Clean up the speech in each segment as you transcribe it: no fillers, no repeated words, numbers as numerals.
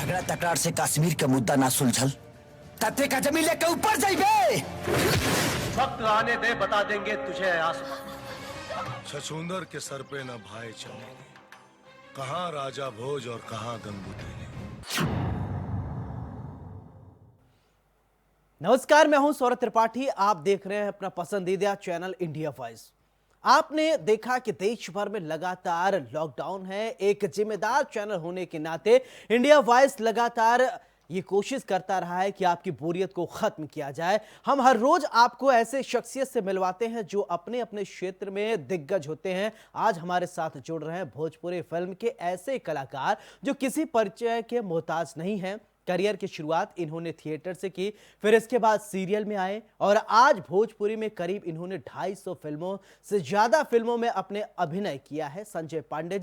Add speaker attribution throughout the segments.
Speaker 1: झगड़ा तकरार से कश्मीर का मुद्दा ना सुलझल तते का जमीन लेके ऊपर जाइबे।
Speaker 2: वक्त आने दे, बता देंगे तुझे आसमां।
Speaker 3: छछूंदर के सर पे न भाई चलेंगे, कहाँ राजा भोज और कहाँ गंगू तेरे।
Speaker 4: नमस्कार, मैं हूं सौरभ त्रिपाठी। आप देख रहे हैं अपना पसंदीदा चैनल इंडिया वॉइस। आपने देखा कि देश भर में लगातार लॉकडाउन है। एक जिम्मेदार चैनल होने के नाते इंडिया वॉइस लगातार ये कोशिश करता रहा है कि आपकी बोरियत को खत्म किया जाए। हम हर रोज आपको ऐसे शख्सियत से मिलवाते हैं जो अपने अपने क्षेत्र में दिग्गज होते हैं। आज हमारे साथ जुड़ रहे हैं भोजपुरी फिल्म के ऐसे कलाकार जो किसी परिचय के मोहताज नहीं हैं। करियर की शुरुआत इन्होंने थिएटर से की, फिर इसके बाद सीरियल में आए और आज भोजपुरी में करीब इन्होंने 250 फिल्मों से ज्यादा फिल्मों में अपने अभिनय किया है। संजय पांडे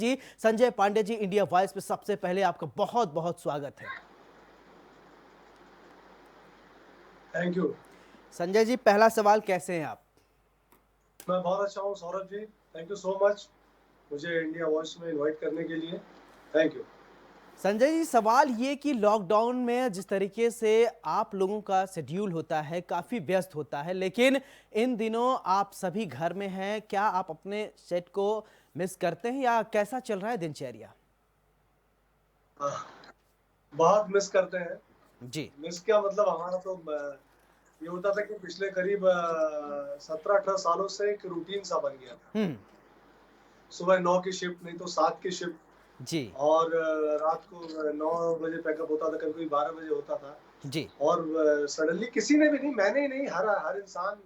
Speaker 4: जी, इंडिया वॉइस में सबसे पहले आपका बहुत बहुत स्वागत है।
Speaker 5: Thank you.
Speaker 4: संजय जी, पहला सवाल, कैसे हैं आप?
Speaker 5: मैं बहुत अच्छा हूँ Saurabh ji, thank you so much मुझे इंडिया वॉइस में इनवाइट करने के लिए। Thank you.
Speaker 4: संजय जी, सवाल ये कि लॉकडाउन में जिस तरीके से आप लोगों का शेड्यूल होता है काफ़ी व्यस्त होता है, लेकिन इन दिनों आप सभी घर में हैं। क्या आप अपने सेट को मिस करते हैं या कैसा चल रहा है दिनचर्या?
Speaker 5: बहुत मिस करते हैं
Speaker 4: जी।
Speaker 5: मिस क्या मतलब, हमारा तो ये होता था कि पिछले करीब 17-18 सालों से एक रूटीन सा बन गया था। सुबह 9 की शिफ्ट, नहीं तो 7 की शिफ्ट
Speaker 4: जी।
Speaker 5: और रात को 9 बजे पैकअप होता था, कभी कभी 12 बजे होता था।
Speaker 4: जी।
Speaker 5: और सडनली किसी ने भी नहीं, मैंने ही नहीं, हर इंसान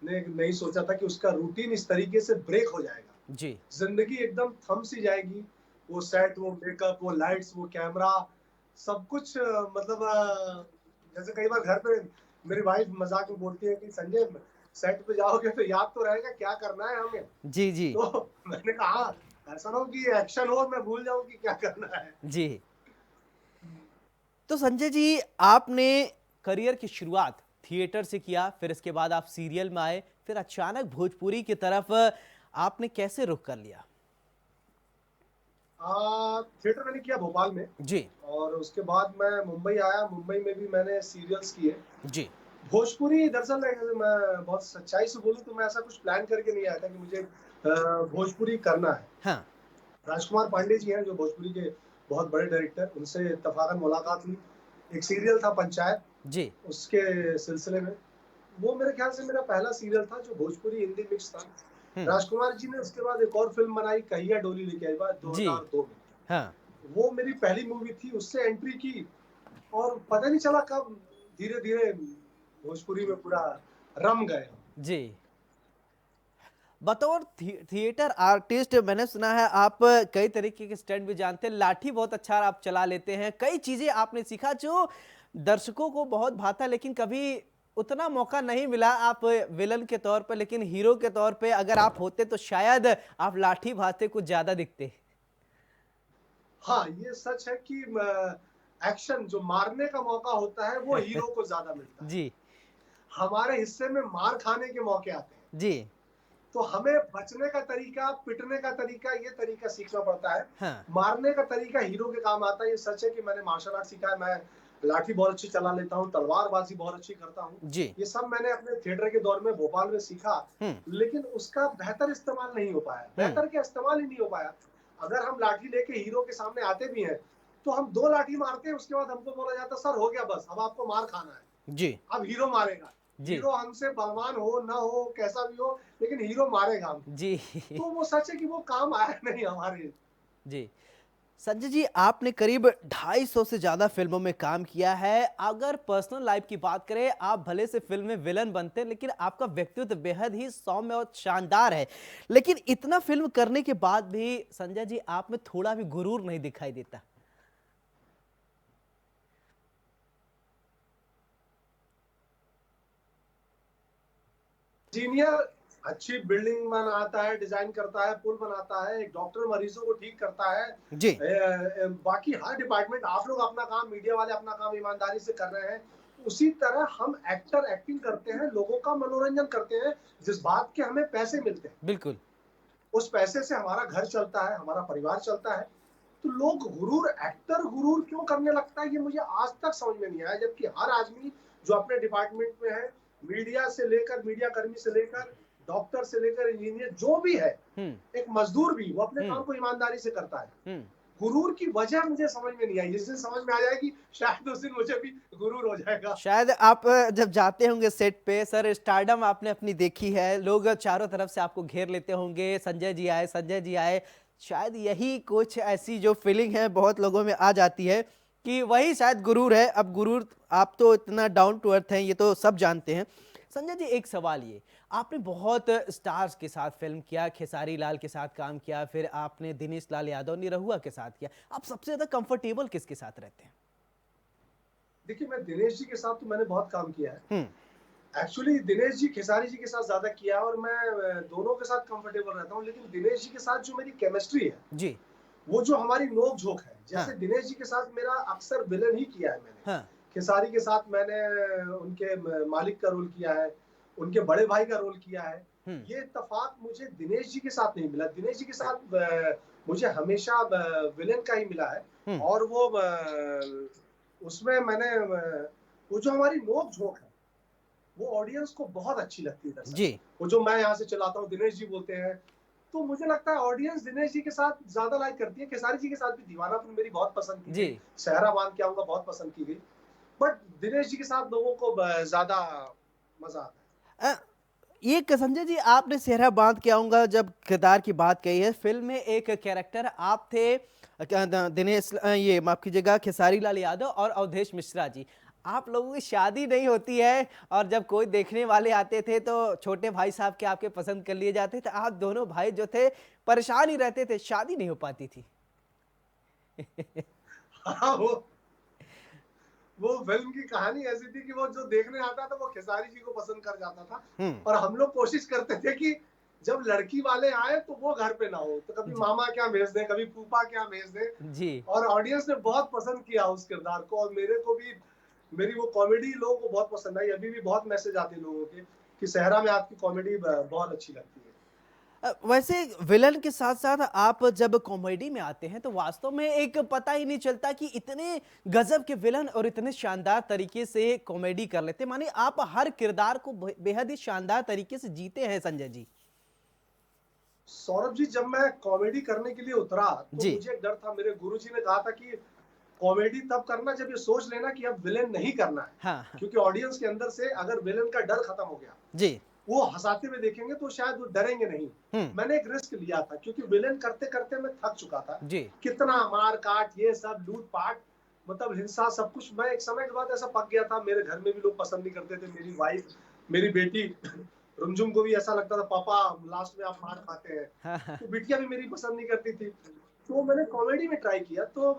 Speaker 5: ने नहीं सोचा था कि उसका रूटीन इस तरीके से ब्रेक हो जाएगा।
Speaker 4: जी।
Speaker 5: जिंदगी एकदम थम सी जाएगी। वो सेट, वो मेकअप, वो लाइट्स, वो कैमरा, सब कुछ मतलब जैसे कई बार घर पे मेरी वाइफ मजाक में बोलती है कि संजय सेट पे जाओगे तो याद तो रहेगा क्या करना है हमें।
Speaker 4: जी। जी।
Speaker 5: तो मैंने कहा ऐसा ना हो कि एक्शन हो और मैं भूल जाऊं कि क्या करना है।
Speaker 4: जी। तो संजय जी, आपने करियर की शुरुआत थिएटर से किया, फिर इसके बाद आप सीरियल में आए, फिर अचानक भोजपुरी की तरफ आपने कैसे रुख कर लिया?
Speaker 5: थिएटर मैंने किया भोपाल में
Speaker 4: जी।
Speaker 5: और उसके बाद मैं मुंबई आया। मुंबई में भी मैंने सीरियल्स किए।
Speaker 4: जी।
Speaker 5: भोजपुरी दरअसल मैं बहुत सच्चाई से बोलूं तो मैं ऐसा कुछ प्लान करके नहीं आया था कि मुझे भोजपुरी करना है।
Speaker 4: हाँ।
Speaker 5: राजकुमार पांडे जी हैं जो भोजपुरी के बहुत बड़े डायरेक्टर, उनसे इत्तफाकन मुलाकात हुई। एक सीरियल था पंचायत,
Speaker 4: जी।
Speaker 5: उसके सिलसिले में। वो मेरे ख्याल से मेरा पहला सीरियल था जो भोजपुरी हिंदी मिक्स था। राजकुमार जी ने उसके बाद एक और फिल्म बनाई, कहिया डोली लेके आई बात, 2002 में।
Speaker 4: हाँ।
Speaker 5: वो मेरी पहली मूवी थी, उससे एंट्री की और पता नहीं चला कब धीरे धीरे भोजपुरी में पूरा रम गए।
Speaker 4: जी। बतौर थिएटर आर्टिस्ट मैंने सुना है आप कई तरीके के स्टंट भी जानते हैं, लाठी बहुत अच्छा आप चला लेते हैं, कई चीजें आपने सीखा जो दर्शकों को बहुत भाता, लेकिन कभी उतना मौका नहीं मिला आप विलन के तौर पर, लेकिन हीरो के तौर पे अगर आप होते तो शायद आप लाठी भाते कुछ ज्यादा दिखते।
Speaker 5: हाँ, ये सच है कि एक्शन जो मारने का मौका होता है वो हीरो को ज्यादा मिलता है।
Speaker 4: जी।
Speaker 5: हमारे हिस्से में मार खाने के मौके आते हैं।
Speaker 4: जी।
Speaker 5: तो हमें बचने का तरीका, पिटने का तरीका, ये तरीका सीखना पड़ता है।
Speaker 4: हाँ।
Speaker 5: मारने का तरीका हीरो के काम आता है। ये सच है कि मैंने मार्शल आर्ट सीखा है, मैं लाठी बहुत अच्छी चला लेता हूँ, तलवारबाजी बहुत अच्छी करता हूँ।
Speaker 4: जी।
Speaker 5: ये सब मैंने अपने थिएटर के दौर में भोपाल में सीखा, लेकिन उसका बेहतर इस्तेमाल नहीं हो पाया। बेहतर क्या, इस्तेमाल ही नहीं हो पाया। अगर हम लाठी लेके हीरो के सामने आते भी हैं तो हम 2 लाठी मारते हैं, उसके बाद हमको बोला जाता है सर हो गया बस, अब आपको मार खाना है।
Speaker 4: जी।
Speaker 5: अब हीरो मारेगा।
Speaker 4: जी।
Speaker 5: हीरो हमसे बलवान हो ना हो, कैसा भी हो, लेकिन हीरो मारेगा हमको।
Speaker 4: जी।
Speaker 5: तो वो सच है कि वो काम आया नहीं हमारे।
Speaker 4: जी। संजय जी, आपने करीब 250 से ज्यादा फिल्मों में काम किया है। अगर पर्सनल लाइफ की बात करें, आप भले से फिल्म में विलन बनते हैं, लेकिन आपका व्यक्तित्व बेहद ही सौम्य और शानदार है। लेकिन इतना फिल्म करने के बाद भी संजय जी आप में थोड़ा भी गुरूर नहीं दिखाई देता।
Speaker 5: इंजीनियर अच्छी बिल्डिंग बनाता है, डिजाइन करता है, पुल बनाता है, एक डॉक्टर मरीजों को ठीक करता है।
Speaker 4: जी।
Speaker 5: बाकी हर डिपार्टमेंट, आप लोग अपना काम, मीडिया वाले अपना काम ईमानदारी से कर रहे हैं, उसी तरह हम एक्टर एक्टिंग करते हैं, लोगों का मनोरंजन करते हैं, जिस बात के हमें पैसे मिलते हैं।
Speaker 4: बिल्कुल।
Speaker 5: उस पैसे से हमारा घर चलता है, हमारा परिवार चलता है। तो लोग गुरूर, एक्टर गुरूर क्यों करने लगता है, ये मुझे आज तक समझ में नहीं आया। जबकि हर आदमी जो अपने डिपार्टमेंट में है, मीडिया से लेकर, मीडिया कर्मी से लेकर, डॉक्टर से लेकर इंजीनियर, जो भी है, एक मजदूर भी, वो अपने काम को ईमानदारी से करता है। गुरूर की वजह मुझे समझ में नहीं आई। जिस दिन समझ में आ जाएगी शायद उस दिन मुझे भी गुरूर हो जाएगा।
Speaker 4: शायद आप जब जाते होंगे सेट पे, सर स्टारडम आपने अपनी देखी है, लोग चारों तरफ से आपको घेर लेते होंगे, संजय जी आए, संजय जी आए, शायद यही कुछ ऐसी जो फीलिंग है बहुत लोगों में आ जाती है कि वही शायद गुरूर है। अब गुरूर, आप तो इतना डाउन टू अर्थ हैं, ये तो सब जानते हैं। संजय जी, एक सवाल ये, आपने बहुत स्टार्स के साथ फिल्म किया, खेसारी लाल के साथ काम किया, फिर आपने दिनेश लाल यादव, निरहुआ के साथ किया, आप सबसे ज्यादा कंफर्टेबल किसके साथ रहते हैं?
Speaker 5: देखिए, मैं दिनेश जी के साथ तो मैंने बहुत काम किया है। एक्चुअली दिनेश जी, खेसारी जी के साथ ज्यादा किया और मैं दोनों के साथ कंफर्टेबल रहता हूँ। लेकिन दिनेश जी के साथ जो मेरी केमिस्ट्री है
Speaker 4: जी,
Speaker 5: वो जो हमारी नोक झोंक है, जैसे
Speaker 4: हाँ।
Speaker 5: दिनेश जी के साथ मेरा अक्सर विलन ही किया है मैंने।
Speaker 4: हाँ।
Speaker 5: खेसारी के साथ मैंने उनके मालिक का रोल किया है, उनके बड़े भाई का रोल किया है। ये इत्तेफाक मुझे दिनेश जी के साथ नहीं मिला। दिनेश जी के साथ मुझे हमेशा विलेन का ही मिला है। और वो उसमें मैंने वो जो हमारी नोक झोंक है वो ऑडियंस को बहुत अच्छी लगती है दरअसल।
Speaker 4: जी।
Speaker 5: वो जो मैं यहाँ से चलाता हूँ, दिनेश जी बोलते हैं, तो मुझे लगता है ऑडियंस दिनेश जी के साथ ज्यादा लाइक करती है। खेसारी जी के साथ भी दीवानापन मेरी बहुत पसंद की गई, सहरा बांध के आऊंगा बहुत पसंद की गई, बट दिनेश जी के साथ लोगों को ज्यादा मजा आता है।
Speaker 4: ये संजय जी, आपने सेहरा बांध के आऊंगा जब किरदार की बात कही है, फिल्म में एक कैरेक्टर आप थे, दिनेश, ये माफ कीजिएगा, खेसारी लाल यादव और अवधेश मिश्रा जी। आप लोगों की शादी नहीं होती है और जब कोई देखने वाले आते थे तो छोटे भाई साहब के आपके पसंद कर लिए जाते थे, आप दोनों भाई जो थे परेशान ही रहते थे, शादी नहीं हो पाती थी।
Speaker 5: हाँ, वो फिल्म की कहानी ऐसी थी कि वो जो देखने आता था वो खेसारी जी को पसंद कर जाता था। और हम लोग कोशिश करते थे कि जब लड़की वाले आए तो वो घर पे ना हो, तो कभी मामा क्या भेज दें, कभी फूफा क्या भेज दें
Speaker 4: जी।
Speaker 5: और ऑडियंस ने बहुत पसंद किया उस किरदार को। और मेरे को भी, मेरी वो कॉमेडी लोगों को बहुत पसंद आई। अभी भी बहुत मैसेज आते हैं लोगों के कि सहरा में आपकी कॉमेडी बहुत अच्छी लगती है।
Speaker 4: वैसे विलन के साथ साथ आप जब कॉमेडी में आते हैं तो वास्तव में एक पता ही नहीं चलता कि इतने गजब के विलन और इतने शानदार तरीके से कॉमेडी कर लेते हैं। माने आप हर किरदार को बेहद ही शानदार तरीके से जीते हैं संजय जी।
Speaker 5: सौरभ जी, जब मैं कॉमेडी करने के लिए उतरा तो मुझे एक डर था। मेरे गुरुजी ने कहा था कि कॉमेडी तब करना जब ये सोच लेना कि अब विलेन नहीं करना है।
Speaker 4: हाँ।
Speaker 5: क्योंकि ऑडियंस के अंदर से अगर विलेन का डर खत्म हो गया
Speaker 4: जी,
Speaker 5: वो हंसाते हुए देखेंगे तो शायद वो डरेंगे नहीं। मैंने एक रिस्क लिया था क्योंकि विलेन करते करते मैं थक चुका था। कितना मार काट, ये सब लूट पाट, मतलब हिंसा, सब कुछ। मैं एक समय के बाद ऐसा पक गया था, मेरे घर में भी लोग पसंद नहीं करते थे। मेरी वाइफ, मेरी बेटी रुमझुम को भी ऐसा लगता था, पापा लास्ट में आप मार खाते हैं। तो बिटिया भी मेरी पसंद नहीं करती थी। तो मैंने कॉमेडी में ट्राई किया तो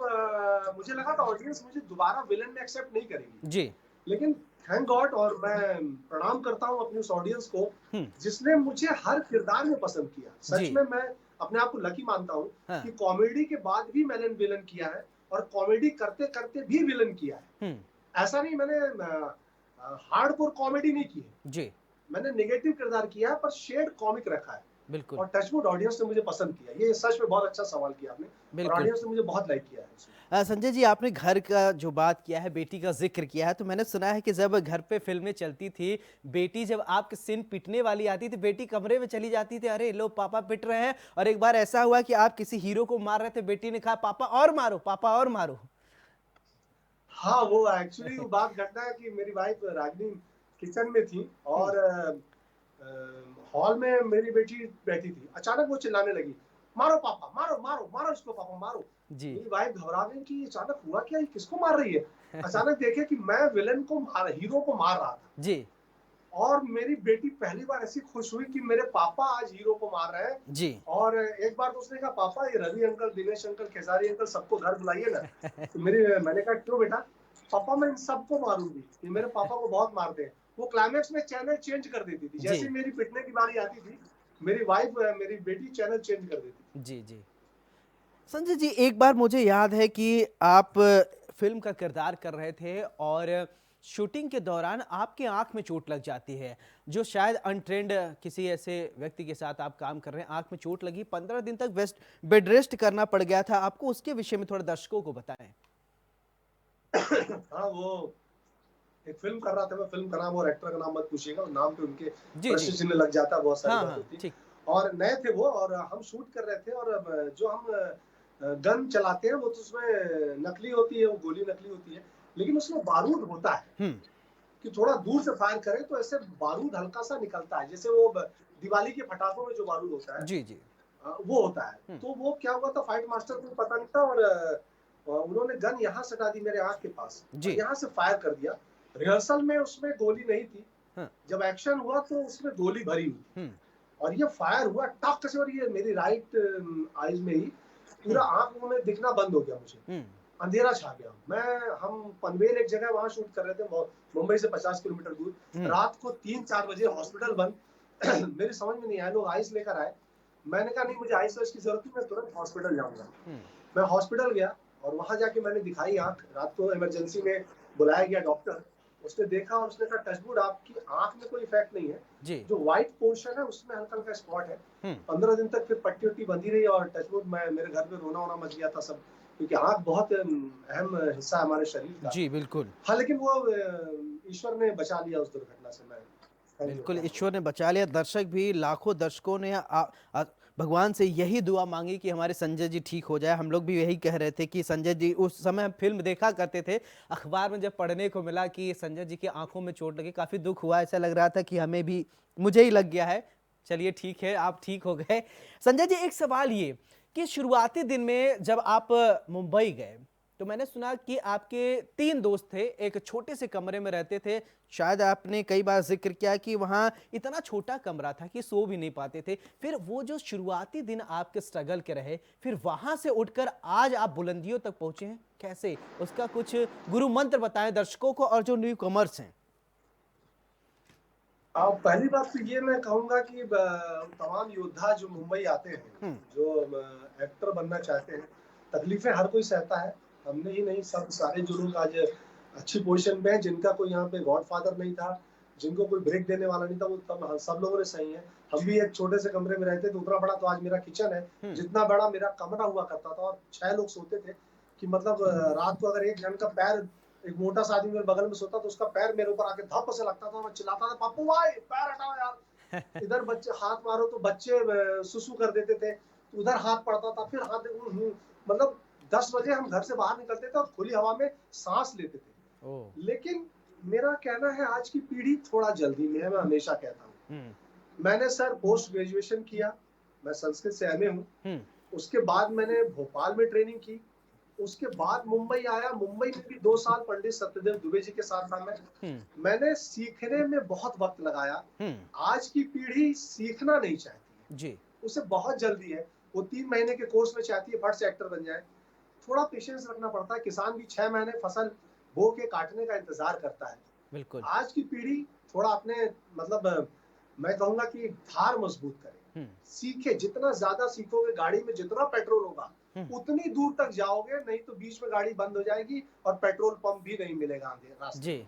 Speaker 5: मुझे लगा था ऑडियंस मुझे दोबारा विलेन में एक्सेप्ट नहीं करेगी जी। लेकिन थैंक गॉड, और मैं प्रणाम करता हूँ अपनी उस ऑडियंस को जिसने मुझे हर किरदार में पसंद किया। सच में मैं अपने आप को लकी मानता हूँ कि कॉमेडी के बाद भी मैंने विलन किया है और कॉमेडी करते करते भी विलन किया है। ऐसा नहीं मैंने हार्डकोर कॉमेडी नहीं की है जी, मैंने नेगेटिव किरदार किया है पर शेड कॉमिक रखा है। बिल्कुल। और टचवुड ऑडियंस ने मुझे पसंद किया। ये सच में बहुत अच्छा सवाल किया आपने, और ऑडियंस ने मुझे बहुत लाइक किया है।
Speaker 4: संजय जी, आपने घर का जो बात किया है, बेटी का जिक्र किया है, तो मैंने सुना है कि जब घर पे फिल्में चलती थी, बेटी जब आपके सीन पिटने वाली आती थी, बेटी कमरे में चली जाती थी, अरे लो पापा पिट रहे हैं। और एक बार ऐसा हुआ कि आप किसी हीरो को मार रहे थे, बेटी ने कहा पापा और मारो, पापा और मारो।
Speaker 5: हाँ, वो एक्चुअली वो बात घटना है कि मेरी वाइफ रागिनी किचन में थी और हॉल में मेरी बेटी बैठी थी। अचानक वो चिल्लाने लगी, मारो पापा, मारो मारो मारो इसको पापा, मारो जी। मेरी वाइफ घबरा गई कि अचानक हुआ क्या, ये किसको मार रही है। अचानक देखे कि मैं विलेन को हीरो को मार रहा था जी। और मेरी बेटी पहली बार ऐसी खुश हुई कि मेरे पापा आज हीरो को मार रहे हैं जी। और एक बार तो उसने कहा, पापा ये Ravi uncle, Dinesh uncle, Khesari uncle सबको घर बुलाइए ना। तो मैंने कहा क्यों बेटा। पापा मैं इन सबको मारूंगी, ये मेरे पापा को बहुत मारते हैं। वो क्लाइमेक्स में चैनल चेंज कर देती थी। जैसे मेरी पिटने की बारी आती थी, मेरी वाइफ, मेरी बेटी चैनल चेंज कर देती
Speaker 4: जी जी। संजय जी, एक बार मुझे याद है कि आप फिल्म का किरदार कर रहे थे और शूटिंग के दौरान आपके आंख में चोट लग जाती है, जो शायद अनट्रेंड किसी ऐसे व्यक्ति के साथ आप काम कर रहे हैं, आंख में चोट लगी, 15 दिन तक बेड रेस्ट करना पड़ गया था आपको, उसके विषय में थोड़ा दर्शकों को बताएं।
Speaker 5: हाँ, वो एक फिल्म कर रहा था मैं, फिल्म का नाम और एक्टर का नाम मत पूछिएगा, नाम पे उनके प्रश्न चिन्ह लग जाता है, बहुत सारी बात होती है। और नए थे वो, और हम शूट कर रहे थे, और जो हम गन चलाते हैं वो तो उसमें नकली होती है, वो गोली नकली होती है, लेकिन उसमें बारूद होता है कि थोड़ा दूर से फायर करें तो ऐसे बारूद हल्का सा निकलता है, जैसे वो दिवाली के पटाखों में जो बारूद होता है,
Speaker 4: जी जी,
Speaker 5: वो होता है। तो वो क्या हुआ था, फाइट मास्टर को पता नहीं था, और उन्होंने गन यहाँ सटा दी मेरे आंख के पास, यहाँ से फायर कर दिया। रिहर्सल में उसमें गोली नहीं थी, जब एक्शन हुआ तो उसमें गोली भरी हुई, और ये फायर हुआ टक से, और ये मेरी राइट आईज में ही पूरा आंख में दिखना बंद हो गया, मुझे अंधेरा छा गया। हम पनवेल एक जगह वहां शूट कर रहे थे, मुंबई से 50 किलोमीटर दूर, रात को 3-4 बजे, हॉस्पिटल बंद। मेरी समझ में नहीं आया, लोग आइस लेकर आए, मैंने कहा नहीं मुझे आइस की जरूरत है, मैं तुरंत हॉस्पिटल जाऊंगा। मैं हॉस्पिटल गया और वहां जाके मैंने दिखाई आंख, रात को इमरजेंसी में बुलाया गया डॉक्टर, उसने देखा और उसने कहा टचवुड आपकी आंख में कोई इफेक्ट नहीं है, जो व्हाइट पोर्शन है उसमें हल्का हल्का स्पॉट है। 15 दिन तक फिर पट्टी उट्टी बंधी रही, और टचवुड मेरे घर में रोना वोना मच गया था सब, क्योंकि आंख बहुत अहम हिस्सा है हमारे शरीर का। जी बिल्कुल। हाँ, लेकिन वो ईश्वर ने बचा लिया उस दुर्घटना से। मैं
Speaker 4: बिल्कुल, ईश्वर ने बचा लिया। दर्शक भी, लाखों दर्शकों ने भगवान से यही दुआ मांगी कि हमारे संजय जी ठीक हो जाए। हम लोग भी यही कह रहे थे कि संजय जी, उस समय फिल्म देखा करते थे, अखबार में जब पढ़ने को मिला कि संजय जी की आंखों में चोट लगी, काफी दुख हुआ, ऐसा लग रहा था कि हमें भी, मुझे ही लग गया है। चलिए ठीक है, आप ठीक हो गए। संजय जी, एक सवाल ये कि शुरुआती दिन में जब आप मुंबई गए तो मैंने सुना कि आपके 3 दोस्त थे, एक छोटे से कमरे में रहते थे, शायद आपने कई बार जिक्र किया कि वहां इतना छोटा कमरा था कि सो भी नहीं पाते थे। फिर वो जो शुरुआती दिन आपके स्ट्रगल के रहे, फिर वहां से उठकर आज आप बुलंदियों तक पहुंचे हैं, कैसे? उसका कुछ गुरु मंत्र बताएं दर्शकों को और जो न्यू कमर्स हैं।
Speaker 5: पहली बात तो ये मैं कहूंगा कि तमाम योद्धा जो मुंबई आते हैं, जो एक्टर बनना चाहते हैं, तकलीफें हर कोई सहता है, हमने ही नहीं, सब सारे जो लोग आज अच्छी पोजीशन पे हैं, जिनका कोई यहाँ पे गॉडफादर नहीं था, जिनको कोई ब्रेक देने वाला नहीं था, वो तब सब लोगों ने सही है। हम भी एक छोटे से कमरे में रहते थे, उतना बड़ा तो आज मेरा किचन है, जितना बड़ा मेरा कमरा हुआ करता था, और 6 लोग सोते थे, कि मतलब रात को अगर एक जन का पैर, एक मोटा सा आदमी मेरे बगल में सोता तो उसका पैर मेरे ऊपर आके धप से लगता था, मैं चिल्लाता था, पप्पू भाई पैर हटाओ यार। इधर बच्चे हाथ मारो तो बच्चे सुसु कर देते थे, तो उधर हाथ पड़ता था, फिर हाथ, मतलब 10 बजे हम घर से बाहर निकलते थे और खुली हवा में सांस लेते थे। लेकिन मेरा कहना है आज की पीढ़ी थोड़ा जल्दी में है, मैं हमेशा कहता हूँ। मैंने सर पोस्ट ग्रेजुएशन किया, मैं संस्कृत से MA हूँ, उसके बाद मैंने भोपाल में ट्रेनिंग की, उसके बाद मुंबई आया, मुंबई में भी 2 साल पंडित सत्यदेव दुबे जी के साथ था मैंने सीखने में बहुत वक्त लगाया। आज की पीढ़ी सीखना नहीं चाहती जी, उसे बहुत जल्दी है, वो 3 महीने के कोर्स में चाहती है फट से एक्टर बन जाए। थोड़ा पेशेंस रखना पड़ता है, किसान भी 6 महीने फसल बो के काटने का इंतजार करता है। बिल्कुल। आज की पीढ़ी थोड़ा अपने, मतलब मैं कहूंगा कि धार मजबूत करे, सीखे, जितना ज्यादा सीखोगे, गाड़ी में जितना पेट्रोल होगा उतनी दूर तक जाओगे, नहीं तो बीच में गाड़ी बंद हो जाएगी और पेट्रोल पंप भी नहीं मिलेगा रास्ते जी।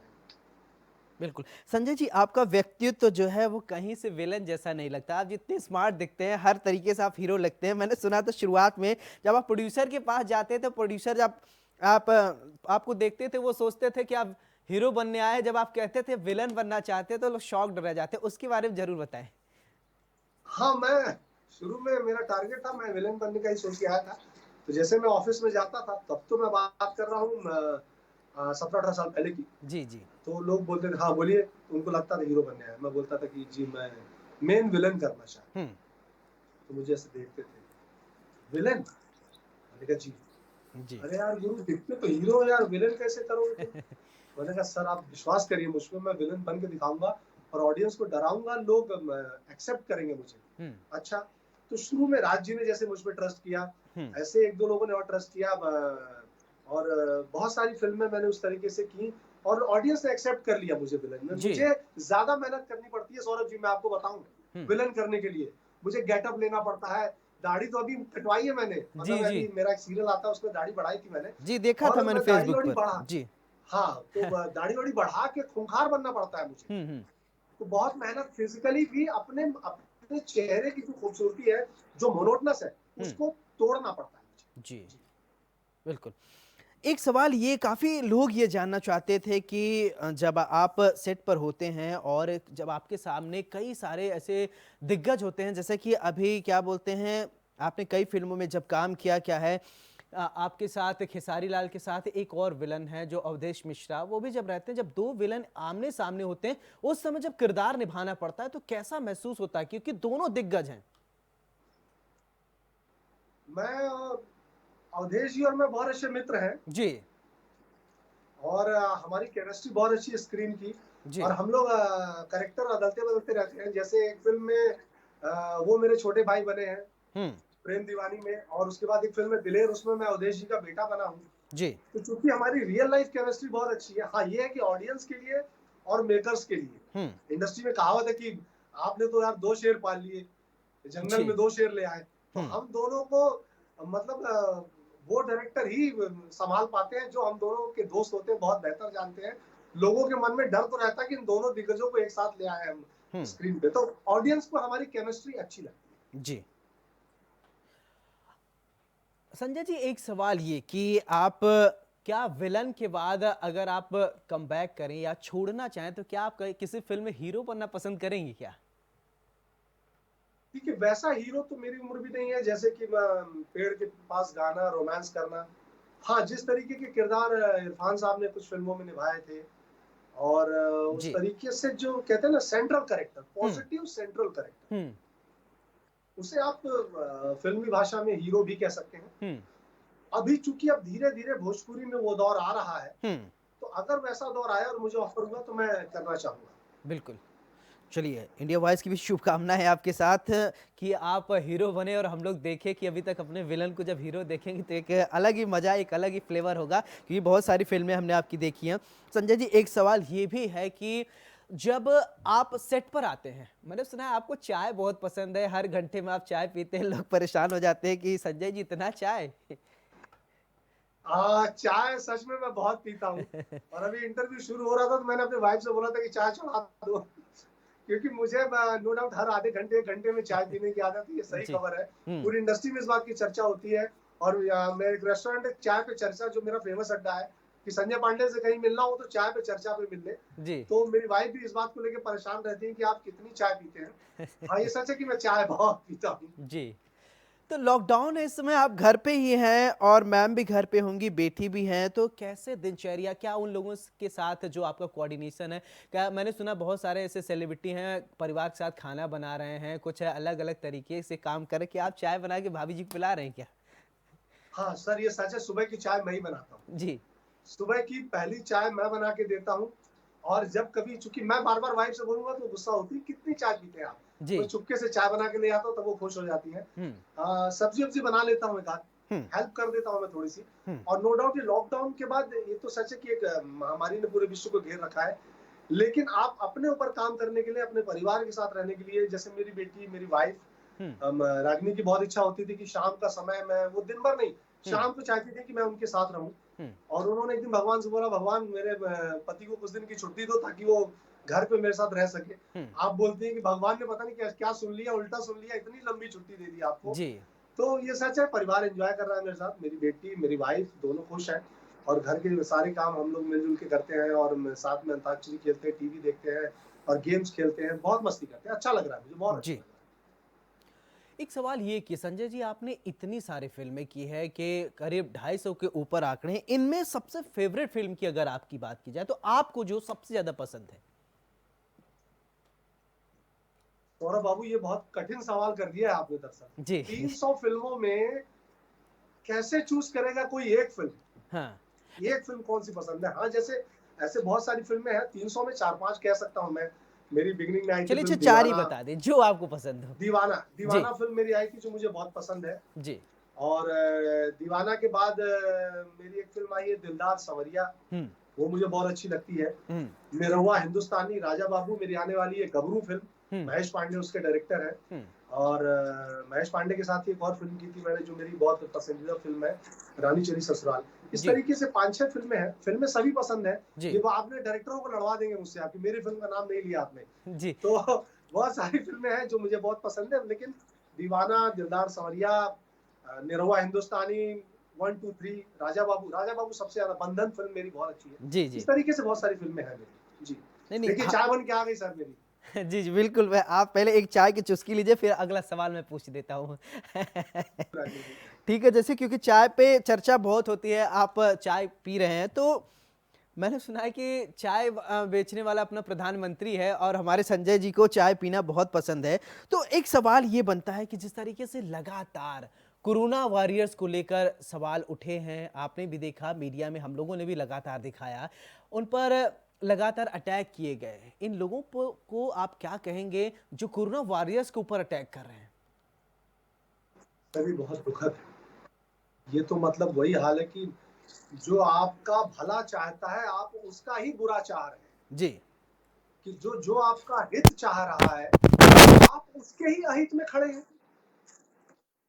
Speaker 4: बिल्कुल। संजय जी, आपका व्यक्तित्व तो जो है वो कहीं से विलन जैसा नहीं लगता, आप जितने स्मार्ट दिखते हैं, हर तरीके से आप हीरो लगते हैं। मैंने सुना था शुरुआत में जब आप प्रोड्यूसर के पास जाते थे, प्रोड्यूसर जब आपको देखते थे वो सोचते थे कि आप हीरो बनने आए, जब आप कहते थे विलन बनना चाहते तो लोग शॉक्ड रह जाते, उसके बारे में जरूर बताएं।
Speaker 5: हाँ, मैं शुरू में मेरा टारगेट था, मैं विलन बनने का ही सोच के आया था। तो जैसे मैं ऑफिस में जाता था, तब तो मैं बात कर रहा हूँ 17-18 साल पहले की जी जी, तो लोग बोलते थे हाँ बोलिए, उनको लगता था हीरो बनने आया, मैं बोलता था कि जी मैं मेन विलन करना चाहता हूँ। तो मुझे ऐसे देखते थे, विलन? मैंने कहा जी। अरे यार गुरु, दिखते तो हीरो यार, विलन कैसे करोगे? मैंने कहा सर आप विश्वास करिए मुझ पर, मैं विलन बन के दिखाऊंगा और ऑडियंस को डराऊंगा, लोग एक्सेप्ट करेंगे मुझे। अच्छा, तो शुरू में राज जी ने जैसे मुझ पर ट्रस्ट किया, ऐसे 1-2 लोगों ने और ट्रस्ट किया, और बहुत सारी फिल्में मैंने उस तरीके से की और ऑडियंस ने एक्सेप्ट कर लिया मुझे विलन में। मुझे ज्यादा मेहनत करनी पड़ती है सौरभ जी, मैं आपको बताऊं, विलन करने के लिए मुझे गेटअप लेना पड़ता है, दाढ़ी तो अभी कटवाई है मैंने, मतलब मेरा एक सीरियल आता है उसमें दाढ़ी बढ़ाई थी मैंने जी, देखा था मैंने फेसबुक पर जी। हाँ, तो दाढ़ी वाड़ी बढ़ा के खूंखार बनना पड़ता है मुझे।
Speaker 4: हम्म।
Speaker 5: तो बहुत मेहनत फिजिकली भी अपने अपने चेहरे की जो खूबसूरती है, जो मोनोटनस है, उसको तोड़ना पड़ता है मुझे।
Speaker 4: जी बिल्कुल। एक सवाल ये काफ़ी लोग ये जानना चाहते थे कि जब आप सेट पर होते हैं और जब आपके सामने कई सारे ऐसे दिग्गज होते हैं, जैसे कि अभी क्या बोलते हैं, आपने कई फिल्मों में जब काम किया, क्या है आपके साथ खेसारी लाल के साथ एक और विलन है जो अवधेश मिश्रा, वो भी जब रहते हैं, जब दो विलन आमने सामने होते हैं उस समय जब किरदार निभाना पड़ता है तो कैसा महसूस होता है, क्योंकि दोनों दिग्गज हैं।
Speaker 5: मैं अवधेश जी और मैं बहुत अच्छे मित्र हैं
Speaker 4: जी
Speaker 5: और हमारी केमिस्ट्री बहुत अच्छी है स्क्रीन की।
Speaker 4: जी।
Speaker 5: और हम लोग करेक्टर बदलते बदलते रहते हैं। जैसे एक फिल्म में वो मेरे छोटे भाई बने हैं
Speaker 4: हम्म।
Speaker 5: प्रेम दीवानी में, और उसके बाद एक फिल्म में दिलेर, उसमें मैं अवधेश जी का बेटा बना हूँ।
Speaker 4: जी।
Speaker 5: तो चूंकि हमारी रियल लाइफ केमिस्ट्री बहुत अच्छी है, हाँ ये है कि ऑडियंस के लिए और मेकर्स के लिए, इंडस्ट्री में कहावत है कि आपने तो यार 2 शेर पाल लिए, जंगल
Speaker 4: जी।
Speaker 5: में 2 शेर ले आए। तो
Speaker 4: हम्म।
Speaker 5: हम दोनों को मतलब वो डायरेक्टर ही संभाल पाते हैं जो हम दोनों के दोस्त होते हैं, बहुत बेहतर जानते हैं। लोगों के मन में डर तो रहता है कि इन दोनों दिग्गजों को एक साथ ले आए हम स्क्रीन पे, तो ऑडियंस को हमारी केमिस्ट्री अच्छी लगती है।
Speaker 4: जी। संजय जी, एक सवाल ये कि आप क्या विलन के बाद अगर आप कमबैक करें या छोड़ना चाहें तो क्या आप किसी फिल्म में हीरो बनना पसंद करेंगे क्या?
Speaker 5: ठीक है, वैसा हीरो तो मेरी उम्र भी नहीं है जैसे कि पेड़ के पास गाना, रोमांस करना। हाँ, जिस तरीके के किरदार इरफान साहब ने कुछ फिल्मों में निभाए थे, और उस
Speaker 4: जी।
Speaker 5: तरीके से जो कहते हैं ना सेंट्रल कैरेक्टर,
Speaker 4: हम्म।
Speaker 5: पॉजिटिव सेंट्रल कैरेक्टर,
Speaker 4: हम्म।
Speaker 5: उसे आप फिल्मी भाषा में हीरो भी कह सकते हैं।
Speaker 4: हम्म।
Speaker 5: अभी चूंकि अब धीरे धीरे भोजपुरी में वो दौर आ रहा है,
Speaker 4: हम्म।
Speaker 5: तो अगर वैसा दौर आया और मुझे ऑफर हुआ तो मैं करना चाहूंगा।
Speaker 4: बिल्कुल। चलिए, इंडिया वॉइस की भी शुभकामनाएं है आपके साथ कि आप हीरो बने और हम लोग देखें कि अभी तक अपने विलन को जब हीरो देखेंगे तो एक अलग ही मजा, एक अलग ही फ्लेवर होगा, क्योंकि बहुत सारी फिल्में हमने आपकी देखी हैं। संजय जी, एक सवाल ये भी है कि जब आप सेट पर आते हैं, मैंने सुना है आपको चाय बहुत पसंद है, हर घंटे में आप चाय पीते हैं, लोग परेशान हो जाते हैं कि संजय जी इतना चाय।
Speaker 5: चाय सच में मैं बहुत पीता हूँ। और अभी इंटरव्यू शुरू हो रहा था तो मैंने अपने वाइफ से बोला था कि चाय चढ़ा दो, क्योंकि मुझे नो डाउट हर आधे घंटे 1 घंटे में चाय पीने की आदत है। ये सही
Speaker 4: जी।
Speaker 5: खबर है, पूरी इंडस्ट्री में इस बात की चर्चा होती है। और मैं एक रेस्टोरेंट चाय पे चर्चा, जो मेरा फेमस अड्डा है, कि संजय पांडे से कहीं मिलना हो तो चाय पे चर्चा पे मिल ले।
Speaker 4: जी।
Speaker 5: तो मेरी वाइफ भी इस बात को लेकर परेशान रहती है कि आप कितनी चाय पीते हैं। हाँ, ये सच है कि मैं चाय बहुत पीता हूँ।
Speaker 4: जी। तो लॉकडाउन है, इस समय आप घर पे ही हैं और मैम भी घर पे होंगी, बेटी भी हैं, तो कैसे दिनचर्या, क्या उन लोगों के साथ जो आपका कोऑर्डिनेशन है, क्या मैंने सुना बहुत सारे ऐसे सेलिब्रिटी हैं परिवार के साथ खाना बना रहे हैं, कुछ अलग अलग तरीके से काम कर रहे हैं, कि आप चाय बना के भाभी जी को पिला रहे हैं क्या?
Speaker 5: हाँ सर, ये सच है, सुबह की चाय मैं ही बनाता हूँ।
Speaker 4: जी।
Speaker 5: सुबह की पहली चाय मैं बना के देता हूँ। और जब कभी, चूंकि मैं बार बार वाइफ से बोलूंगा तो गुस्सा होती है, कितनी चाय पीते हैं आप।
Speaker 4: जी।
Speaker 5: तो चुपके से चाय बना के ले आता हूँ, तब वो खुश हो जाती है। सब्जी वब्जी बना लेता हूँ, एक आध हेल्प कर देता हूँ मैं थोड़ी सी। और नो डाउट ये लॉकडाउन के बाद, ये तो सच है कि एक महामारी ने पूरे विश्व को घेर रखा है, लेकिन आप अपने ऊपर काम करने के लिए, अपने परिवार के साथ रहने के लिए, जैसे मेरी बेटी, मेरी वाइफ रागिनी की बहुत इच्छा होती थी कि शाम का समय मैं, वो दिन भर नहीं, शाम को चाहती थी कि मैं उनके साथ रहूं। और उन्होंने एक दिन भगवान से बोला, भगवान मेरे पति को कुछ दिन की छुट्टी दो ताकि वो घर पे मेरे साथ रह सके। आप बोलते हैं कि भगवान ने पता नहीं क्या क्या सुन लिया, उल्टा सुन लिया, इतनी लंबी छुट्टी दे दी आपको।
Speaker 4: जी।
Speaker 5: तो ये सच है, परिवार एंजॉय कर रहा है मेरे साथ, मेरी बेटी, मेरी वाइफ, दोनों खुश हैं। और घर के सारे काम हम लोग मिलजुल के करते हैं, और साथ में अंताक्षरी खेलते हैं, टीवी देखते हैं और गेम्स खेलते हैं, बहुत मस्ती करते हैं। अच्छा लग रहा है मुझे, बहुत अच्छा लग रहा है।
Speaker 4: एक सवाल ये कि संजय जी, आपने इतनी सारी फिल्में की है कि करीब 250 के ऊपर आंकड़े हैं, इनमें सबसे फेवरेट फिल्म की अगर आपकी बात की जाए तो आपको जो सबसे ज्यादा पसंद है?
Speaker 5: सौरभ बाबू, ये बहुत कठिन सवाल कर दिया है आपने दरअसल।
Speaker 4: जी।
Speaker 5: 300 फिल्मों में कैसे चूज करेगा कोई एक फिल्म?
Speaker 4: हाँ।
Speaker 5: एक फिल्म कौन सी पसंद है? हाँ, जैसे ऐसे बहुत सारी फिल्में हैं, 300 में 4-5 कह सकता हूँ मैं। मेरी बिगिनिंग में आई थी
Speaker 4: चलिए,
Speaker 5: फिल्म
Speaker 4: चार ही
Speaker 5: दीवाना।
Speaker 4: बता दें जो आपको पसंद हो।
Speaker 5: दीवाना फिल्म मेरी आई थी, जो मुझे बहुत पसंद है।
Speaker 4: जी।
Speaker 5: और दीवाना के बाद मेरी एक फिल्म आई है दिलदार संवरिया, वो मुझे बहुत अच्छी लगती है। निरहुआ हिंदुस्तानी, राजा बाबू, मेरी आने वाली है गबरू फिल्म, महेश पांडे उसके डायरेक्टर हैं। और महेश पांडे के साथ ही एक और फिल्म की थी मैंने, जो मेरी बहुत पसंदीदा फिल्म है, रानी चली ससुराल। इस तरीके से 5-6 फिल्में हैं। फिल्में सभी पसंद है। ये वो आपने डायरेक्टरों को लड़वा देंगे मुझसे, आपकी मेरी फिल्म का नाम नहीं लिया आपने
Speaker 4: जी।
Speaker 5: तो बहुत सारी फिल्में हैं जो मुझे बहुत पसंद है, लेकिन दीवाना, दिलदार संवरिया, निरहुआ हिंदुस्तानी, 1, 2, 3, राजा बाबू सबसे ज्यादा, बंधन फिल्म मेरी बहुत अच्छी है।
Speaker 4: जी जी।
Speaker 5: इस तरीके से बहुत सारी फिल्में हैं मेरी। जी
Speaker 4: नहीं
Speaker 5: देखिए चाय बन के आ गई सर मेरी।
Speaker 4: जी जी बिल्कुल। मैं आप पहले एक चाय की चुस्की लीजिए, फिर अगला सवाल मैं पूछ देता हूँ। ठीक है, जैसे क्योंकि चाय पे चर्चा बहुत होती है, आप चाय पी रहे हैं, तो मैंने सुना है कि चाय बेचने वाला अपना प्रधानमंत्री है और हमारे संजय जी को चाय पीना बहुत पसंद है। तो एक सवाल ये बनता है कि जिस तरीके से लगातार कोरोना वॉरियर्स को लेकर सवाल उठे हैं, आपने भी देखा, मीडिया में हम लोगों ने भी लगातार दिखाया, उन पर लगातार अटैक किए गए। इन लोगों को आप क्या कहेंगे जो कोरोना वॉरियर्स के ऊपर अटैक कर रहे हैं?
Speaker 5: सभी बहुत दुखद है। ये तो मतलब वही हाल है कि जो आपका भला चाहता है आप उसका ही बुरा चाह रहे हैं।
Speaker 4: जी।
Speaker 5: कि जो आपका हित चाह रहा है आप उसके ही अहित में खड़े हैं।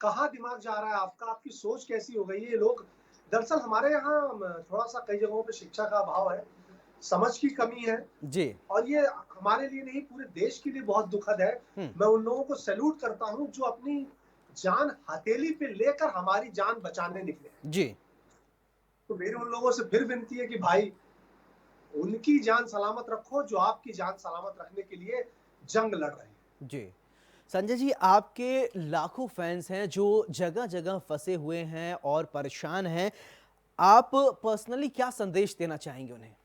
Speaker 5: कहाँ दिमाग जा रहा है आपका, आपकी सोच कैसी हो गई है। ये लोग दरअसल हमारे यहाँ थोड़ा सा कई जगहों पे शिक्षा का अभाव है, समझ की कमी है
Speaker 4: जी।
Speaker 5: और ये हमारे लिए नहीं पूरे देश के लिए बहुत दुखद है। मैं उन लोगों को सैल्यूट करता हूँ जो अपनी जान हथेली पे लेकर हमारी जान बचाने निकले।
Speaker 4: जी।
Speaker 5: तो मेरी उन लोगों से फिर विनती है कि भाई उनकी जान सलामत रखो जो आपकी जान सलामत रखने के लिए जंग लड़ रहे हैं।
Speaker 4: जी। संजय जी, आपके लाखों फैंस हैं जो जगह जगह फंसे हुए हैं और परेशान हैं, आप पर्सनली क्या संदेश देना चाहेंगे उन्हें?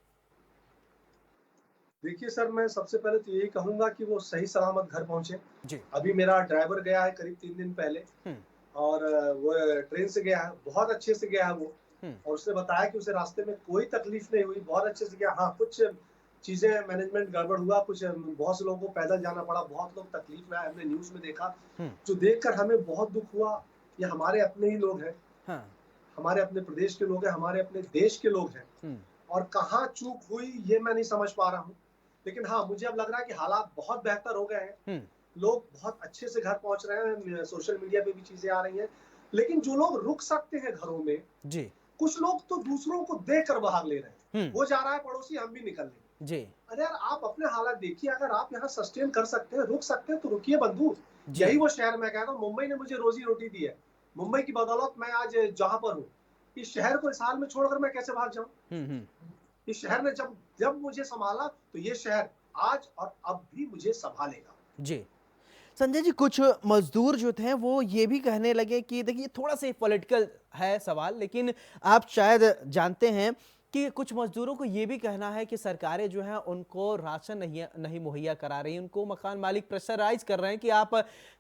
Speaker 5: देखिए सर, मैं सबसे पहले तो यही कहूंगा कि वो सही सलामत घर पहुंचे।
Speaker 4: जी।
Speaker 5: अभी मेरा ड्राइवर गया है करीब 3 दिन पहले और वो ट्रेन से गया है, बहुत अच्छे से गया है वो। और उसने बताया कि उसे रास्ते में कोई तकलीफ नहीं हुई, बहुत अच्छे से गया। हाँ, कुछ चीजें मैनेजमेंट गड़बड़ हुआ, कुछ बहुत से लोगों को पैदल जाना पड़ा, बहुत लोग तकलीफ में आए, हमने न्यूज में देखा, जो देखकर हमें बहुत दुख हुआ। ये हमारे अपने ही लोग हैं। हाँ। हमारे अपने प्रदेश के लोग हैं, हमारे अपने देश के लोग हैं। और कहाँ चूक हुई ये मैं नहीं समझ पा रहा हूँ, लेकिन हाँ मुझे अब लग रहा है कि हालात बहुत बेहतर हो गए हैं। लोग बहुत अच्छे से घर पहुंच रहे हैं, सोशल मीडिया पे भी चीजें आ रही हैं। लेकिन जो लोग रुक सकते हैं घरों में जी, कुछ लोग तो दूसरों को देकर बाहर ले रहे हैं। वो जा रहा है पड़ोसी, हम भी निकल लें जी। अरे यार आप अपने हालात देखिए, अगर आप यहाँ सस्टेन कर सकते हैं, रुक सकते हैं तो रुकिए बंधु। यही वो शहर, मैं कहता हूँ मुंबई ने मुझे रोजी रोटी दी है, मुंबई की बदौलत मैं आज जहां पर हूँ। इस शहर को इस हाल में छोड़कर मैं कैसे भाग जाऊं? इस शहर ने जब मुझे संभाला तो ये शहर आज और अब भी मुझे संभालेगा जी।
Speaker 4: संजय जी, कुछ मजदूर जो थे वो ये भी कहने लगे कि देखिए थोड़ा सा पॉलिटिकल है सवाल, लेकिन आप शायद जानते हैं कि कुछ मजदूरों को ये भी कहना है कि सरकारें जो हैं उनको राशन नहीं मुहैया करा रही, उनको मकान मालिक प्रेशराइज कर रहे हैं कि आप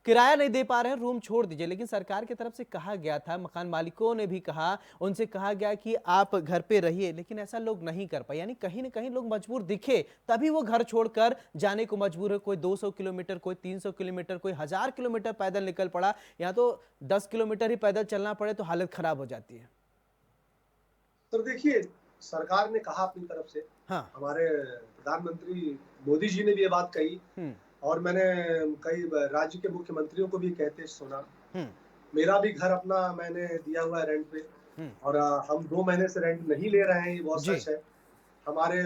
Speaker 4: किराया नहीं दे पा रहे हैं, रूम छोड़ दीजिए। लेकिन सरकार की तरफ से कहा गया था, मकान मालिकों ने भी कहा, उनसे कहा गया कि आप घर पे रहिए, लेकिन ऐसा लोग नहीं कर पाए। यानी कहीं ना कहीं लोग मजबूर दिखे तभी वो घर छोड़कर जाने को मजबूर है। कोई 200 किलोमीटर, कोई 300 किलोमीटर, कोई 1000 किलोमीटर पैदल निकल पड़ा। यहाँ तो 10 किलोमीटर ही पैदल चलना पड़े तो हालत खराब हो जाती है।
Speaker 5: तो देखिए सरकार ने कहा अपनी तरफ से, हाँ, हमारे प्रधानमंत्री मोदी जी ने भी ये बात कही और मैंने कई राज्य के मुख्यमंत्रियों को भी कहते सुना। मेरा भी घर अपना मैंने दिया हुआ है रेंट पे और हम 2 महीने से रेंट नहीं ले रहे हैं, ये बहुत सच है। हमारे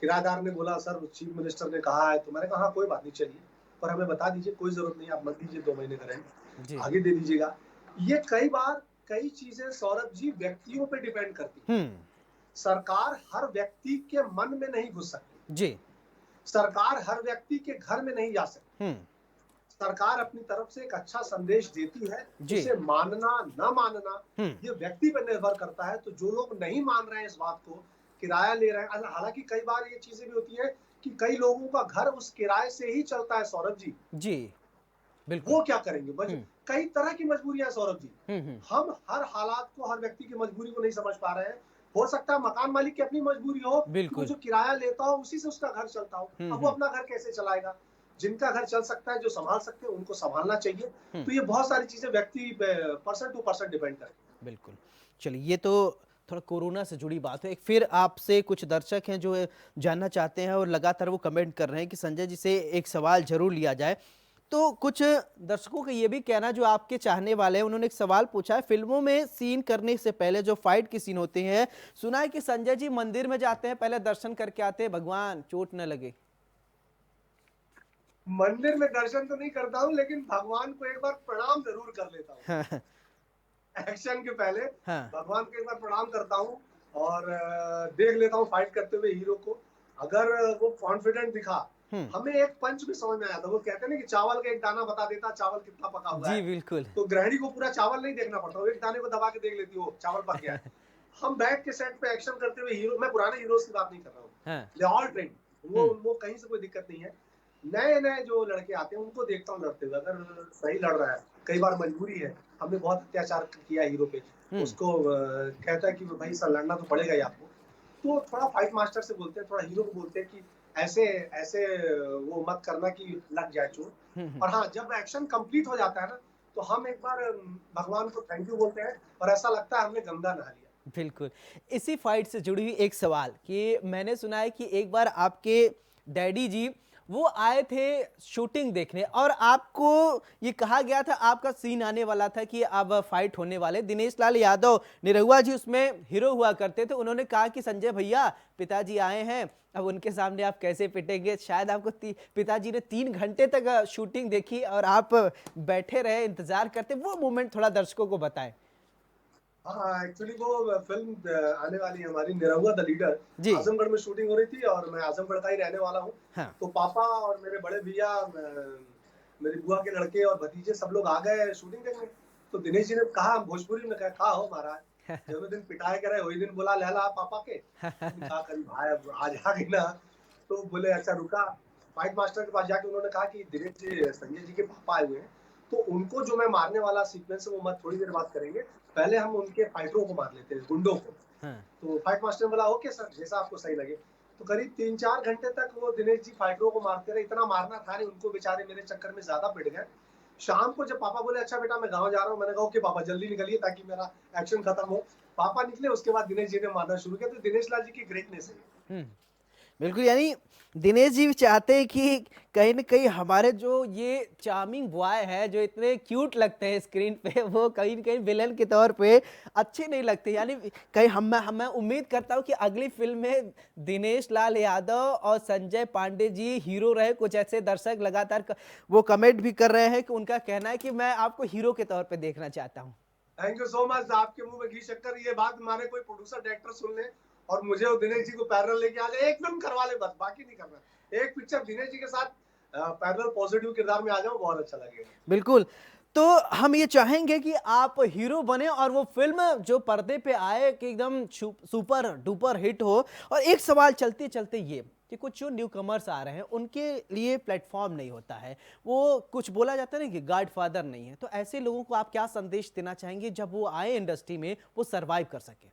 Speaker 5: किराएदार ने बोला सर चीफ मिनिस्टर ने कहा है, तो मैंने कहा कोई बात नहीं, चलिए पर हमें बता दीजिए, कोई जरूरत नहीं, आप मत दीजिए 2 महीने का रेंट, आगे दे दीजिएगा। ये कई चीजें सौरभ जी व्यक्तियों पे डिपेंड करती है। सरकार हर व्यक्ति के मन में नहीं घुस सकती जी, सरकार हर व्यक्ति के घर में नहीं जा सकती। सरकार अपनी तरफ से एक अच्छा संदेश देती है, उसे मानना न मानना ये व्यक्ति पर निर्भर करता है। तो जो लोग नहीं मान रहे हैं इस बात को, किराया ले रहे हैं, हालांकि कई बार ये चीजें भी होती है कि कई लोगों का घर उस किराए से ही चलता है सौरभ जी जी, बिल्कुल। वो क्या करेंगे? कई तरह की मजबूरियां सौरभ जी। हम हर हालात को, हर व्यक्ति की मजबूरी को नहीं समझ पा रहे हैं। हो सकता है मकान मालिक की अपनी मजबूरी हो, बिल्कुल, जो किराया लेता हो उसी से उसका घर चलता हो। अब वो अपना घर कैसे चलाएगा? जिनका घर चल सकता है, जो संभाल सकते हैं, उनको संभालना चाहिए। तो ये बहुत सारी चीजें व्यक्ति पर्सन टू पर्सन डिपेंड करती है।
Speaker 4: बिल्कुल। चलिए, ये तो थोड़ा कोरोना से जुड़ी बात है, एक फिर आपसे कुछ दर्शक हैं जो जानना चाहते हैं और लगातार वो कमेंट कर रहे हैं कि संजय जी से एक सवाल जरूर लिया जाए। तो कुछ दर्शकों का ये भी कहना, जो आपके चाहने वाले हैं, उन्होंने एक सवाल पूछा है, फिल्मों में सीन करने से पहले जो फाइट के सीन होते हैं, सुना है कि संजय जी मंदिर में जाते हैं, पहले दर्शन करके आते हैं, भगवान चोट न लगे।
Speaker 5: मंदिर में दर्शन तो नहीं करता हूँ, लेकिन भगवान को एक बार प्रणाम जरूर कर लेता हूँ। एक्शन के पहले
Speaker 4: हाँ।
Speaker 5: भगवान को एक बार प्रणाम करता हूँ और देख लेता हूँ फाइट करते हुए हीरो को। अगर वो कॉन्फिडेंट दिखा, हमें एक पंच भी समझ में आया था। वो कहते हैं ना कि चावल का एक दाना बता देता चावल कितना पका हुआ है।
Speaker 4: जी बिल्कुल।
Speaker 5: तो गृहिणी को पूरा चावल नहीं देखना पड़ता, वो एक दाने को दबा के देख लेती हो चावल पक गया है। हम बैठ के सेट पे एक्शन करते हुए हीरो, मैं पुराने हीरोज की बात नहीं कर रहा हूँ, दे ऑल ट्रेंड, वो कहीं से कोई दिक्कत नहीं है। नए नए जो लड़के आते हैं उनको देखता हूँ लड़ते हुए, अगर सही लड़ रहा है, कई बार मजबूरी है, हमने बहुत अत्याचार किया हीरो पे, उसको कहता है कि भाई सर लड़ना तो पड़ेगा ही आपको, तो थोड़ा फाइट मास्टर से बोलते हैं, थोड़ा हीरो को बोलते हैं कि ऐसे ऐसे वो मत करना कि लग जाए चोट। और हाँ, जब एक्शन कंप्लीट हो जाता है ना, तो हम एक बार भगवान को थैंक यू बोलते हैं और ऐसा लगता है हमने गंगा नहा लिया।
Speaker 4: बिल्कुल। इसी फाइट से जुड़ी हुई एक सवाल कि मैंने सुना है कि एक बार आपके डैडी जी वो आए थे शूटिंग देखने और आपको ये कहा गया था, आपका सीन आने वाला था कि अब फाइट होने वाले, दिनेश लाल यादव निरहुआ जी उसमें हीरो हुआ करते थे, उन्होंने कहा कि संजय भैया पिताजी आए हैं, अब उनके सामने आप कैसे पिटेंगे। शायद आपको पिताजी ने 3 घंटे तक शूटिंग देखी और आप बैठे रहे, इंतजार करते, वो मोमेंट थोड़ा दर्शकों को बताएं।
Speaker 5: हाँ, एक्चुअली वो फिल्म आने वाली है हमारी, निरहुआ द लीडर, आजमगढ़ में शूटिंग हो रही थी और मैं आजमगढ़ का ही रहने वाला हूँ। हाँ। तो पापा और मेरे बड़े भैया, मेरी बुआ के लड़के और भतीजे सब लोग आ गए शूटिंग देखने। तो दिनेश जी ने कहा भोजपुरी में, कहा हो महाराज, जब दिन पिटाए करे वही दिन बोला लहला पापा के, कहा करी भाई अब आज आ गई ना। तो बोले अच्छा रुका, फाइट मास्टर के पास जाके उन्होंने कहा कि दिनेश जी संजय जी के पापा आए हुए हैं, तो उनको जो मैं मारने वाला सीक्वेंस है वो मत, थोड़ी देर बात करेंगे, पहले हम उनके फाइटरों को मार लेते हैं, गुंडों को। तो फाइट मास्टर ने बोला ओके सर, जैसा आपको सही लगे। तो करीब 3-4 घंटे तक वो दिनेश जी फाइटरों को मारते रहे, इतना मारना था नहीं उनको, बेचारे मेरे चक्कर में ज्यादा पिट गए। शाम को जब पापा बोले अच्छा बेटा मैं गाँव जा रहा हूँ, मैंने कहा ओके पापा जल्दी निकलिए ताकि मेरा एक्शन खत्म हो। पापा निकले, उसके बाद दिनेश जी ने मारना शुरू किया। तो दिनेश लाल जी की ग्रेटनेस है।
Speaker 4: बिल्कुल, यानी दिनेश जी चाहते हैं कि कहीं न कहीं हमारे जो ये चार्मिंग बॉय है, जो इतने क्यूट लगते हैं स्क्रीन पे, वो कहीं न कहीं विलन के तौर पे अच्छे नहीं लगते। यानी कहीं मैं उम्मीद करता हूँ कि अगली फिल्म में दिनेश लाल यादव और संजय पांडे जी हीरो रहे। कुछ ऐसे दर्शक लगातार वो कमेंट भी कर रहे हैं कि उनका कहना है कि मैं आपको हीरो के तौर पर देखना चाहता हूँ।
Speaker 5: Thank you so much. आपके मुंह में घी शक्कर, ये बात हमारे कोई प्रोड्यूसर डायरेक्टर सुन ले और मुझे और दिनेश जी को पैरेलल लेके आ जाए, एक फिल्म करवा ले बस, बाकी नहीं करना। एक पिक्चर दिनेश जी के साथ पैरेलल पॉजिटिव किरदार में आ जाओ, बहुत अच्छा लगेगा।
Speaker 4: बिल्कुल। तो हम ये चाहेंगे कि आप हीरो बने और वो फिल्म जो पर्दे पे आए कि एकदम सुपर डुपर हिट हो। और एक सवाल चलते चलते ये कि कुछ जो न्यू कमर्स आ रहे हैं उनके लिए प्लेटफॉर्म नहीं होता है, वो कुछ बोला जाता है ना कि गॉडफादर नहीं है, तो ऐसे लोगों को आप क्या संदेश देना चाहेंगे जब वो आए इंडस्ट्री में, वो सर्वाइव कर सके?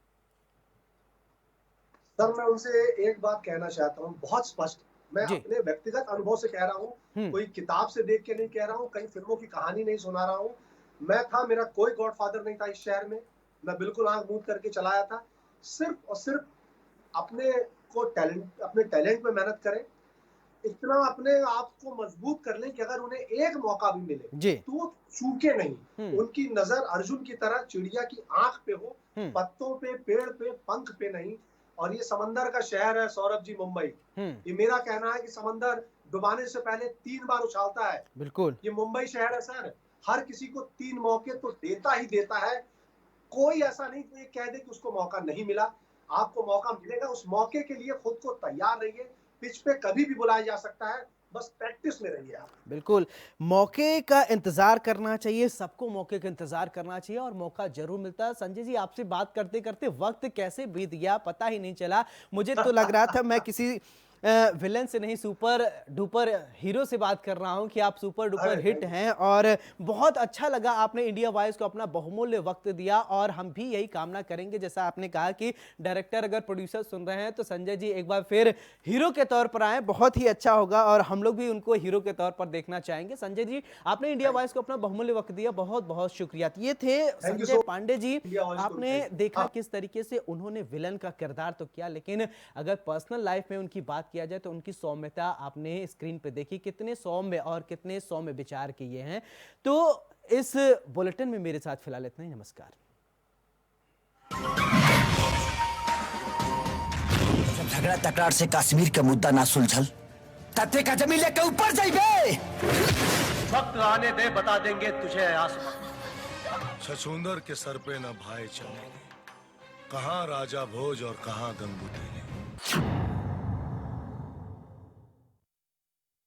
Speaker 5: सर मैं उनसे एक बात कहना चाहता हूँ बहुत स्पष्ट, मैं अपने व्यक्तिगत अनुभव से कह रहा हूँ, कोई किताब से देख के नहीं कह रहा हूँ, कई फिल्मों की कहानी नहीं सुना रहा हूँ। मैं था, मेरा कोई गॉडफादर नहीं था इस शहर में, मैं बिल्कुल आंख मूंद करके चलाया था। सिर्फ और सिर्फ अपने टैलेंट पे मेहनत करें, इतना अपने आप को मजबूत कर लें कि अगर उन्हें एक मौका भी मिले तो वो चूके नहीं। उनकी नजर अर्जुन की तरह चिड़िया की आंख पे हो, पत्तों पे, पेड़ पे, पंख पे नहीं। और ये समंदर का शहर है सौरभ जी, मुंबई। ये मेरा कहना है कि समंदर डुबाने से पहले 3 बार उछालता है।
Speaker 4: बिल्कुल, ये
Speaker 5: मुंबई शहर है सर, हर किसी को 3 मौके तो देता ही देता है। कोई ऐसा नहीं कि कह दे कि उसको मौका नहीं मिला, आपको मौका मिलेगा। उस मौके के लिए खुद को तैयार रहिए, पिच पे कभी भी बुलाया जा सकता है, बस प्रैक्टिस में रहिए आप।
Speaker 4: बिल्कुल, मौके का इंतजार करना चाहिए, सबको मौके का इंतजार करना चाहिए और मौका जरूर मिलता है। संजय जी आपसे बात करते करते वक्त कैसे बीत गया पता ही नहीं चला। मुझे तो लग रहा था मैं किसी विलन से नहीं सुपर डुपर हीरो से बात कर रहा हूं कि आप सुपर डुपर हिट हैं और बहुत अच्छा लगा आपने इंडिया वॉइस को अपना बहुमूल्य वक्त दिया और हम भी यही कामना करेंगे जैसा आपने कहा कि डायरेक्टर अगर प्रोड्यूसर सुन रहे हैं तो संजय जी एक बार फिर हीरो के तौर पर आए, बहुत ही अच्छा होगा और हम लोग भी उनको हीरो के तौर पर देखना चाहेंगे। संजय जी आपने इंडिया वॉइस को अपना बहुमूल्य वक्त दिया, बहुत बहुत शुक्रिया। ये थे संजय पांडे जी। आपने देखा किस तरीके से उन्होंने विलन का किरदार तो किया, लेकिन अगर पर्सनल लाइफ में उनकी बात किया जाए तो उनकी सौम्यता आपने स्क्रीन पे देखी, कितने सौम्य और कितने सौम्य विचार किए हैं। तो इस बुलेटिन में मेरे साथ फिलहाल इतना ही। नमस्कार।
Speaker 1: जब झगड़ा तकरार से कश्मीर का मुद्दा ना सुलझल तते का जमीन लेके ऊपर जाइबे।
Speaker 2: वक्त आने दे बता देंगे तुझे आसमां।
Speaker 3: छछूंदर के सर पे न भाई चलेंगे, कहाँ राजा भोज और कहाँ गंगू तेरे।